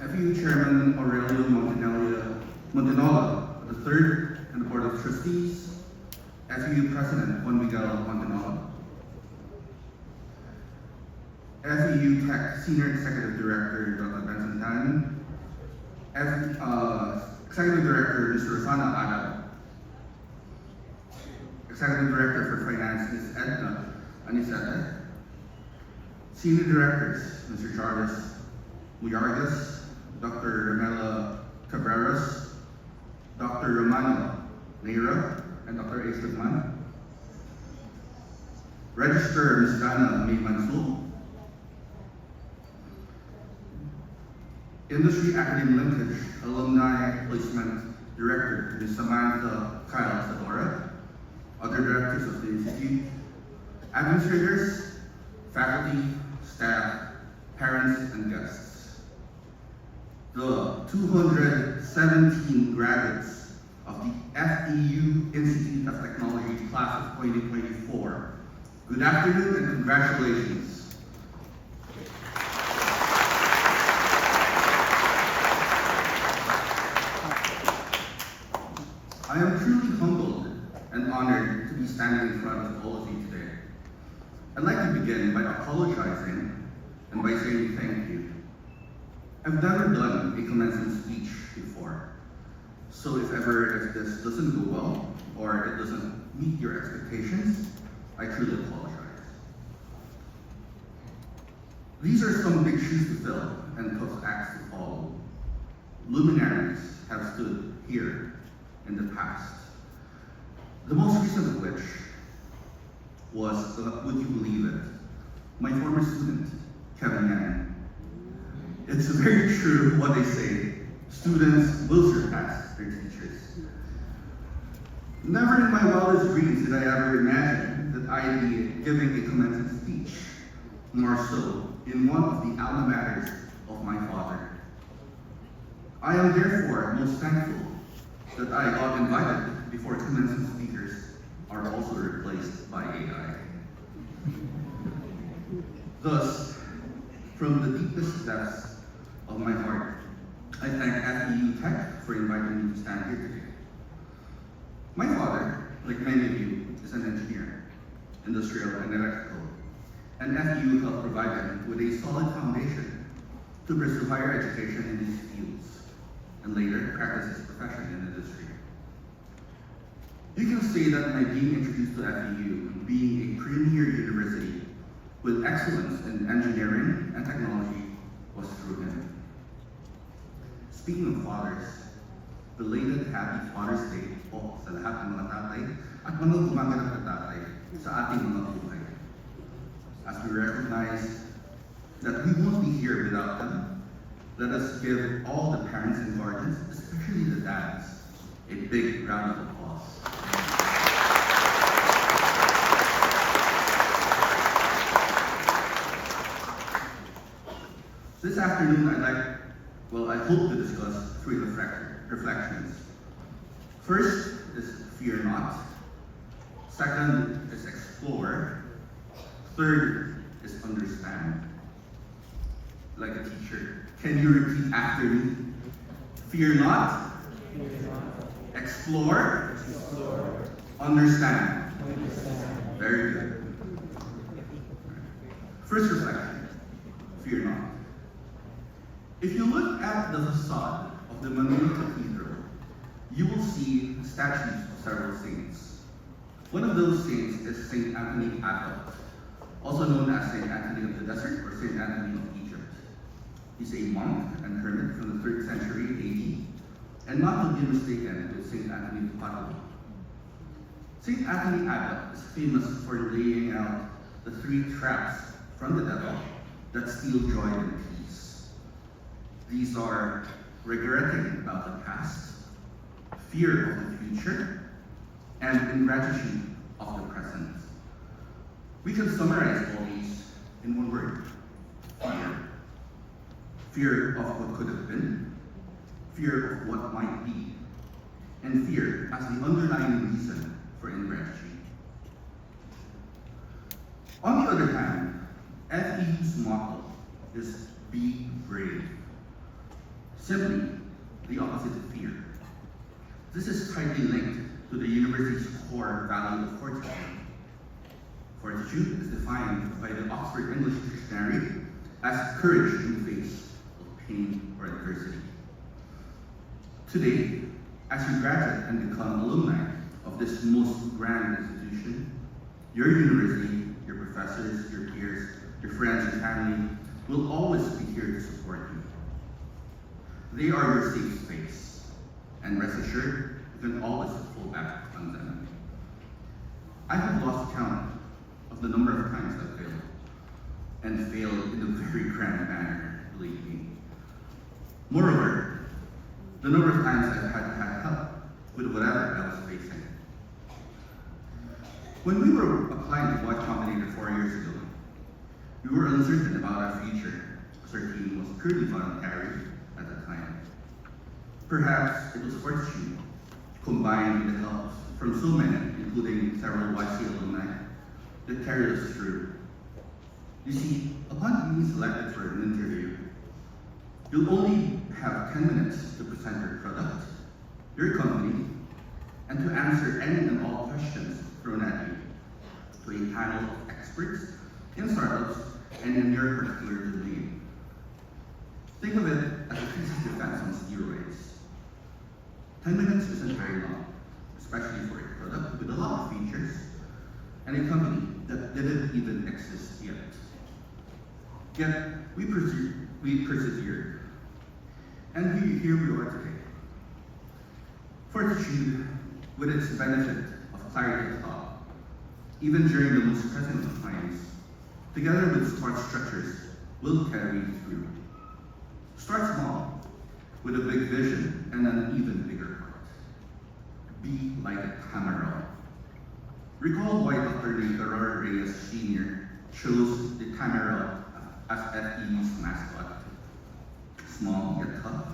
FEU Chairman Aurelio Montenola, the third and the Board of Trustees, FEU President Juan Miguel Montenola, FEU Tech Senior Executive Director Dr. Benson Tan, Executive Director Mr. Rosana Ada, Executive Director for Finance Ms. Edna Aniseta, Senior Directors Mr. Jarvis Muyargas, Dr. Ramela Cabreras, Dr. Romano Neira, and Dr. A. Stigman, Registrar Ms. Dana May Mansul, Industry Academy Linkage Alumni Placement Director Ms. Samantha Kyle Sadora, other directors of the Institute, administrators, faculty, staff, parents, and guests. The 217 graduates of the FEU Institute of Technology Class of 2024. Good afternoon and congratulations. I am truly humbled and honored to be standing in front of all of you today. I'd like to begin by apologizing and by saying thank you. I've never done a commencement speech before, so if this doesn't go well or it doesn't meet your expectations, I truly apologize. These are some big shoes to fill and tough acts to follow. Luminaries have stood here in the past. The most recent of which was, would you believe it, my former student, Kevin Yang. It's very true what they say, students will surpass their teachers. Never in my wildest dreams did I ever imagine that I'd be giving a commencement speech, more so in one of the alma maters of my father. I am therefore most thankful that I got invited before commencement speakers are also replaced by AI. Thus, from the deepest depths of my heart, I thank FEU Tech for inviting me to stand here today. My father, like many of you, is an engineer, industrial and electrical, and FEU helped provide him with a solid foundation to pursue higher education in these fields, and later practice his profession in industry. You can say that my being introduced to FEU, being a premier university with excellence in engineering and technology, was through him. Speaking of fathers, belated Happy Father's Day po sa lahat ng mga tatay at mga gumaganap na tatay sa ating mga buhay. As we recognize that we won't be here without them, let us give all the parents and guardians, especially the dads, a big round of applause. This afternoon, I hope to discuss three reflections. First is fear not. Second is explore. Third is understand. Like a teacher, can you repeat after me? Fear not. Explore. Understand. Very good. First reflection, fear not. If you look at the facade of the Manila Cathedral, you will see statues of several saints. One of those saints is Saint Anthony Padua, also known as Saint Anthony of the Desert or Saint Anthony of Egypt. He's a monk and hermit from the 3rd century AD, and not to be mistaken with Saint Anthony of Padua. Saint Anthony Padua is famous for laying out the 3 traps from the devil that steal joy and peace. These are regretting about the past, fear of the future, and ingratitude of the present. We can summarize all these in one word: fear. Fear of what could have been, fear of what might be, and fear as the underlying reason for ingratitude. On the other hand, FEU's motto is be brave. Simply, the opposite of fear. This is tightly linked to the university's core value of fortitude. Fortitude is defined by the Oxford English Dictionary as courage in the face of pain or adversity. Today, as you graduate and become alumni of this most grand institution, your university, your professors, your peers, your friends, your family will always be here to support you. They are your safe space, and rest assured, you can always fall back on them. I have lost count of the number of times I've failed, and failed in a very grand manner, believe me. Moreover, the number of times I've had help with whatever I was facing. When we were applying to Y Combinator 4 years ago, we were uncertain about our future, as our team was purely voluntary at the time. Perhaps it was fortitude, combined with the help from so many, including several YC alumni, that carried us through. You see, upon being selected for an interview, you'll only have 10 minutes to present your product, your company, and to answer any and all questions thrown at you to a panel of experts in startups and in your particular domain. Think of it as a thesis defense on steroids. 10 minutes isn't very long, especially for a product with a lot of features and a company that didn't even exist yet. Yet, we persevered. And here we are today. Fortitude, with its benefit of clarity of thought, even during the most pressing of times, together with smart structures, will carry you through. Start small, with a big vision and an even bigger heart. Be like a Tamaraw. Recall why Dr. Nicaror Reyes Sr. chose the Tamaraw as FEU's mascot. Small yet tough,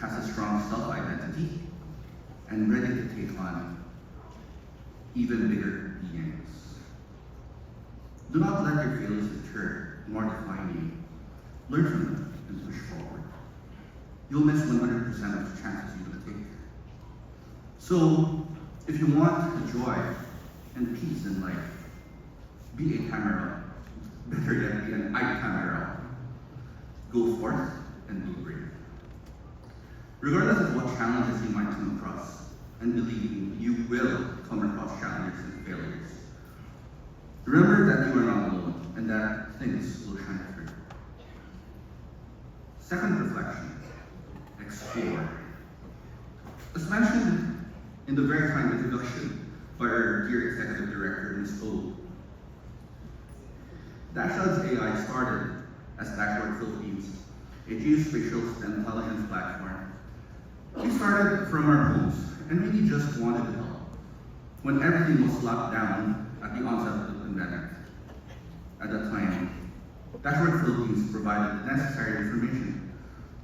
has a strong self-identity, and ready to take on even bigger beings. Do not let your failures deter nor define you. Learn from them and push forward. You'll miss 100% of the chances you will take. So, if you want the joy and peace in life, be a Tamaraw. Better yet, be an I-Tamaraw. Go forth and be brave. Regardless of what challenges you might come across, and believe me, you will come across challenges and failures. Remember that you are not alone, and that things will shine through. Second reflection, explore. As mentioned in the very kind introduction by our dear Executive Director, Ms. O, Dashad's AI started as Dashboard Philippines, a geospatial intelligence platform. We started from our homes and really just wanted to help when everything was locked down at the onset of the pandemic. At that time, Dashboard Philippines provided the necessary information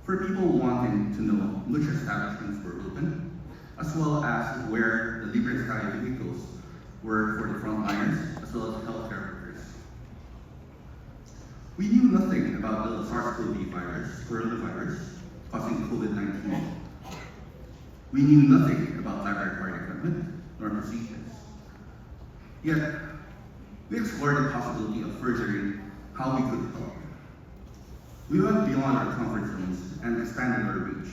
for people wanting to know which establishments were open, as well as where the Libre Sky vehicles were for the frontliners, as well as healthcare workers. We knew nothing about the SARS-CoV virus, coronavirus, causing COVID-19. We knew nothing about laboratory equipment nor procedures. Yet, we explored the possibility of furthering how we could help. We went beyond our comfort zones and expanded our reach.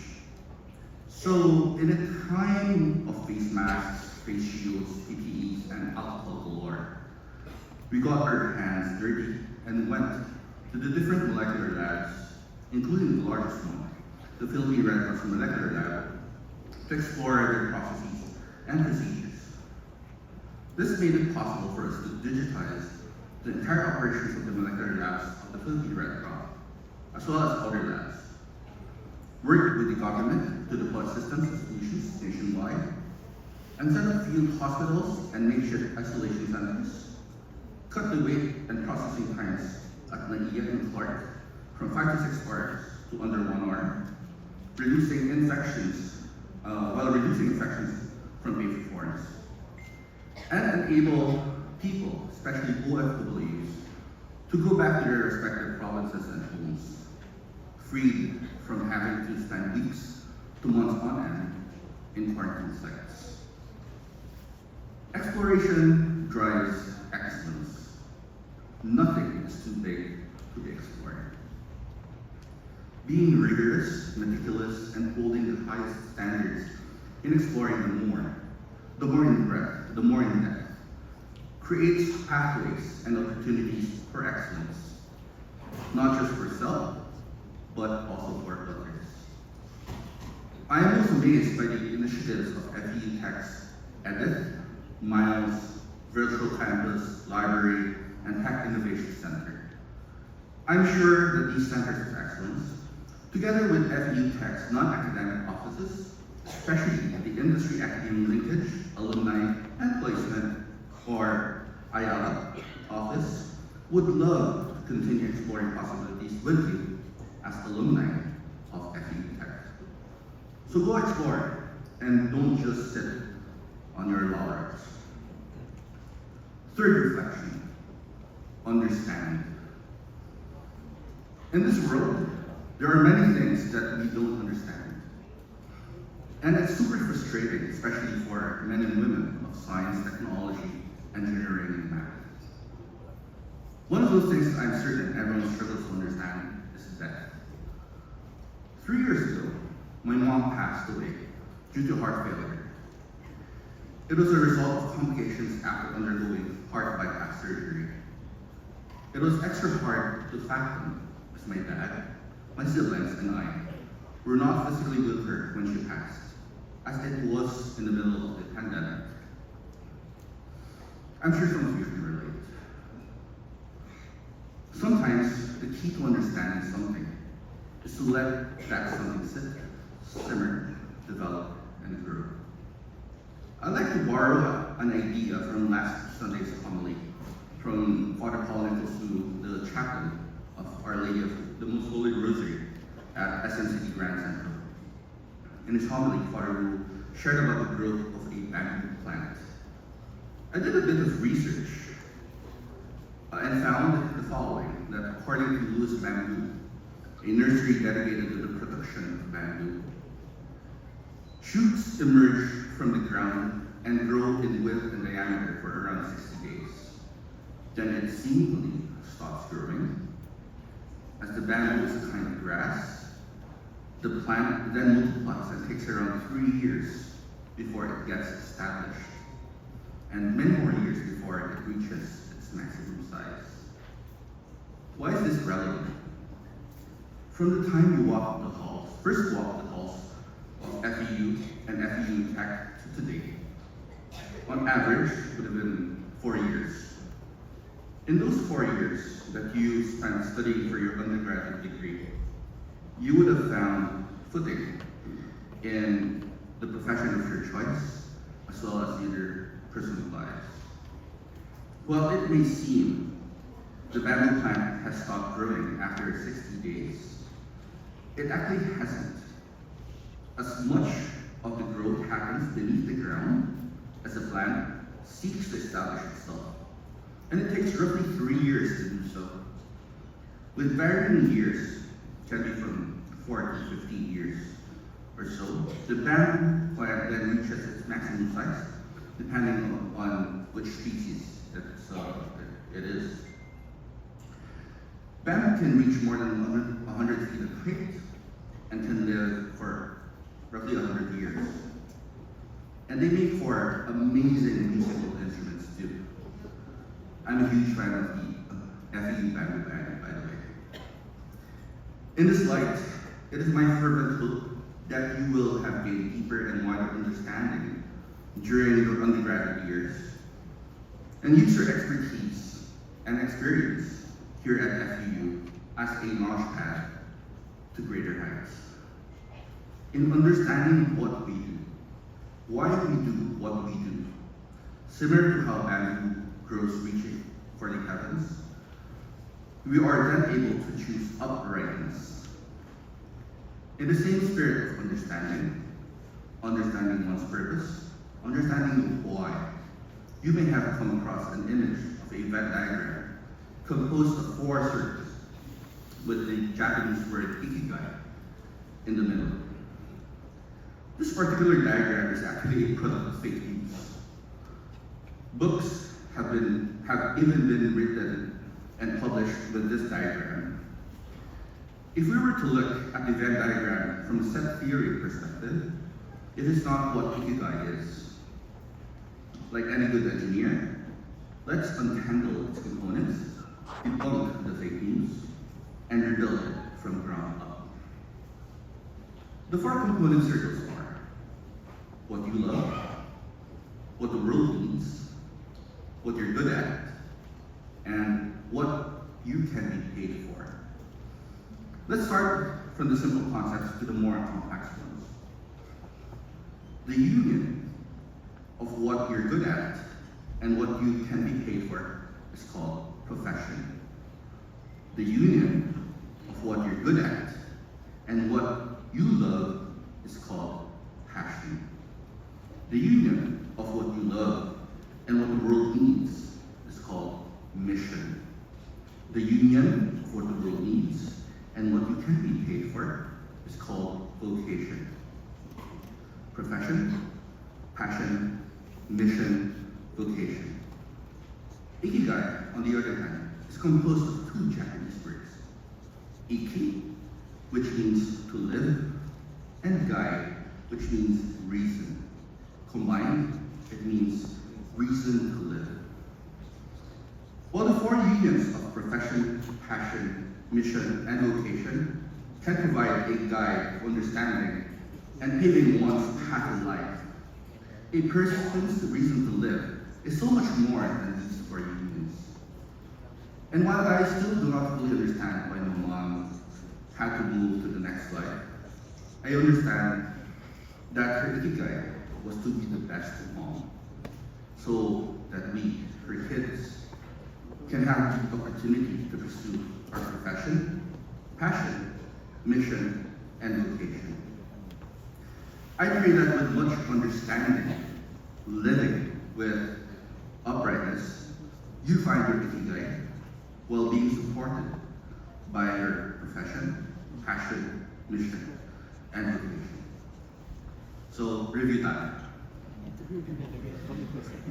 So, in a time of face masks, face shields, PPEs, and alcohol galore, we got our hands dirty and went to the different molecular labs, including the largest one, the Philippine Red Cross Molecular Lab, to explore their processes and procedures. This made it possible for us to digitize the entire operations of the molecular labs of the Philippine Red Cross, as well as other labs. Work with the government to deploy systems and solutions nationwide, and set up field hospitals and makeshift isolation centers. Cut the wait and processing times at Naiya and Clark from 5 to 6 hours to under 1 hour, reducing infections from basic forms, and enable people, especially OFWs, to go back to their respective provinces and homes. freed from having to spend weeks to months on end in quarantine sites. Exploration drives excellence. Nothing is too big to be explored. Being rigorous, meticulous, and holding the highest standards in exploring the more in breadth, the more in depth, creates pathways and opportunities for excellence, not just for self, but also for others. I am most amazed by the initiatives of FEU Tech's EDIT, Miles, Virtual Campus, Library, and Tech Innovation Center. I'm sure that these centers of excellence, together with FEU Tech's non-academic offices, especially the Industry Academy Linkage, Alumni, and Placement, or IALA office, would love to continue exploring possibilities with you as alumni of FEU Tech. So go explore, and don't just sit on your laurels. Third reflection, understand. In this world, there are many things that we don't understand. And it's super frustrating, especially for men and women of science, technology, engineering, and math. One of those things I'm certain everyone struggles to understand is death. 3 years ago, my mom passed away due to heart failure. It was a result of complications after undergoing heart bypass surgery. It was extra hard to fathom as my dad, my siblings, and I were not physically with her when she passed, as it was in the middle of the pandemic. I'm sure some of you can relate. Sometimes the key to understanding something is to let that something sit, simmer, develop, and grow. I'd like to borrow an idea from last Sunday's homily from Father Paul Nichols, the chaplain of Our Lady of the Most Holy Rosary at SNCD Grand Central. In his homily, Father Wu shared about the growth of a bamboo plant. I did a bit of research and found the following, that according to Louis Bamboo, a nursery dedicated to the production of bamboo, shoots emerge from the ground and grow in width and diameter for around 60 days. Then it seemingly stops growing. As the bamboo is a kind of grass, the plant then multiplies and takes around 3 years before it gets established, and many more years before it reaches its maximum size. Why is this relevant? From the time you first walk the halls of FEU and FEU Tech to today, on average, would have been 4 years. In those 4 years that you spent studying for your undergraduate degree, you would have found footing in the profession of your choice, as well as in your personal lives. While it may seem the bamboo plant has stopped growing after 60 days, it actually hasn't. As much of the growth happens beneath the ground as the plant seeks to establish itself. And it takes roughly 3 years to do so. With varying years, can be from 4 to 15 years or so, the bamboo plant then reaches its maximum size, depending on which species it is. Bamboo can reach more than 100 feet of height and can live for roughly 100 years. And they make for amazing musical instruments too. I'm a huge fan of the FEU Bamboo Band, by the way. In this light, it is my fervent hope that you will have gained deeper and wider understanding during your undergraduate years, and use your expertise and experience here at FEU as a launchpad to greater heights. In understanding what we do, why we do what we do, similar to how bamboo grows reaching for the heavens, we are then able to choose uprightness. In the same spirit of understanding one's purpose, understanding why, you may have come across an image of a Venn diagram composed of 4 circles. with the Japanese word ikigai in the middle. This particular diagram is actually a product of fake news. Books have even been written and published with this diagram. If we were to look at the Venn diagram from a set theory perspective, it is not what ikigai is. Like any good engineer, let's untangle its components, debunk the fake news, and rebuild it from the ground up. The 4 component circles are what you love, what the world needs, what you're good at, and what you can be paid for. Let's start from the simple concepts to the more complex ones. The union of what you're good at and what you can be paid for is called profession. The union of what you're good at and what you love is called passion. The union of what you love and what the world needs is called mission. The union of what the world needs and what you can be paid for is called vocation. Profession, passion, mission, vocation. Ikigai, on the other hand, is composed of 2 Japanese words. Iki, which means to live, and gai, which means reason. Combined, it means reason to live. While the 4 unions of profession, passion, mission, and vocation can provide a guide of understanding and paving one's path in life, a person's reason to live is so much more than these 4 unions. And while I still do not fully understand why my mom had to move to the next slide, I understand that her ikigai was to be the best mom, so that we, her kids, can have the opportunity to pursue our profession, passion, mission, and vocation. I pray that with much understanding, living with uprightness, you find your ikigai while being supported by your profession, passion, mission, and vocation. So, review time.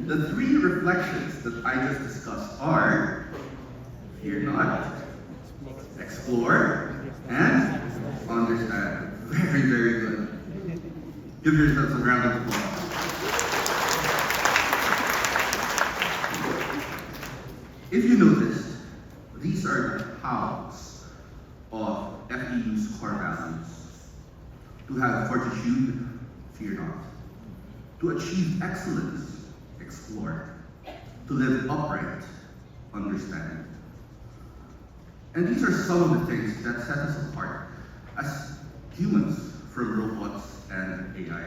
The 3 reflections that I just discussed are fear not, explore, and understand. Very, very good. Give yourselves a round of applause. If you noticed, these are the hows of FEU's core values. To have fortitude, fear not. To achieve excellence, explore. To live upright, understand. And these are some of the things that set us apart as humans from robots and AI.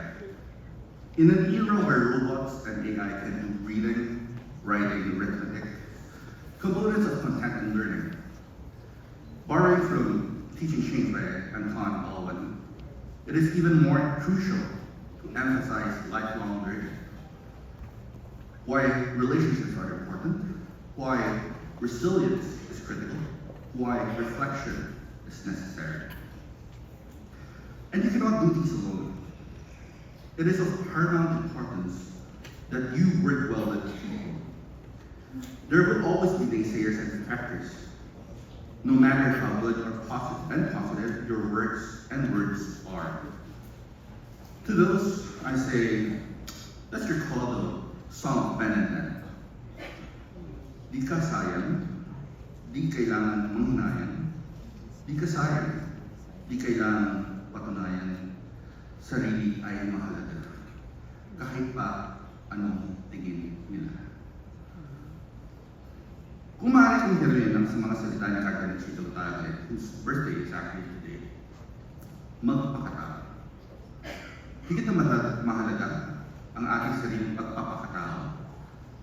In an era where robots and AI can do reading, writing, arithmetic, components of content and learning, borrowing from Teaching Change by Anton Alwyn, it is even more crucial to emphasize lifelong learning. Why relationships are important, why resilience is critical, why reflection is necessary. And you cannot do these alone. It is of paramount importance that you work well with people. There will always be naysayers and detractors, no matter how good or positive your words are. To those, I say, let's recall the Song of Ben and Ben. Di ka sayang, di kailangan manghunayan, di ka sayang, di kailangan patunayan, sarili ay mahalaga, kahit pa anong tingin nila. Kung maaari kong hiruin lang sa mga salita ni Cardinal Chito Tagle, whose birthday is actually today, magpakatao. Higit na mahalaga ang ating sariling pagpapakatao.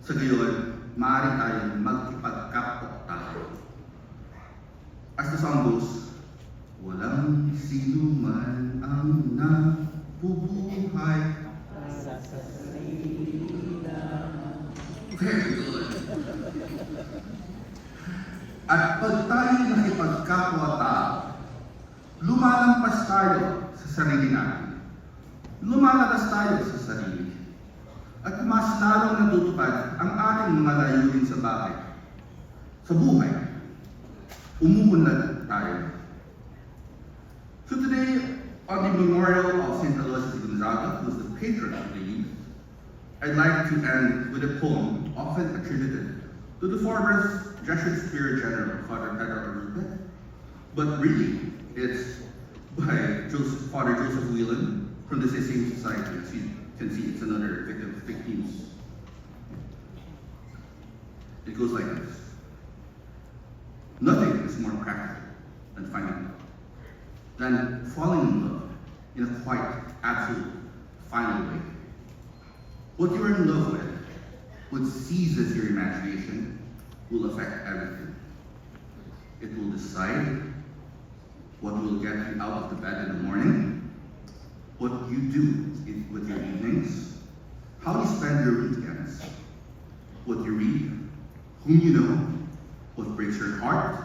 Sa gayon, maaari tayong magkipagkapwa-tao. As the song goes, walang sino man ang nabubuhay. Very good. At pag tayo nakipagkapwa-tao, lumalampas tayo sa sarili natin. Lumalabas tayo sa sarili. At mas lalong natutupad ang ating mga layunin sa bakit. Sa buhay, umuunlad tayo. So today, on the memorial of St. Aloysius Gonzaga, who is the patron of the youth, I'd like to end with a poem often attributed to the former Jesuit Superior General, Father Pedro Arrupe, but really, it's by Father Joseph Whelan from the Sistine Society. As you can see, it's another victim of fake news. It goes like this. Nothing is more practical than finding love, than falling in love in a quite absolute, final way. What you're in love with, what seizes your imagination, will affect everything. It will decide what will get you out of the bed in the morning, what you do with your evenings, how you spend your weekends, what you read, whom you know, what breaks your heart,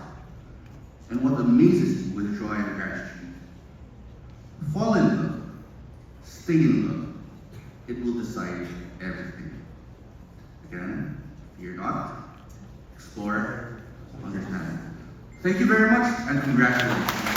and what amazes you with joy and gratitude. Fall in love, stay in love. It will decide everything. Again, fear not, explore, understand. Thank you very much, and congratulations.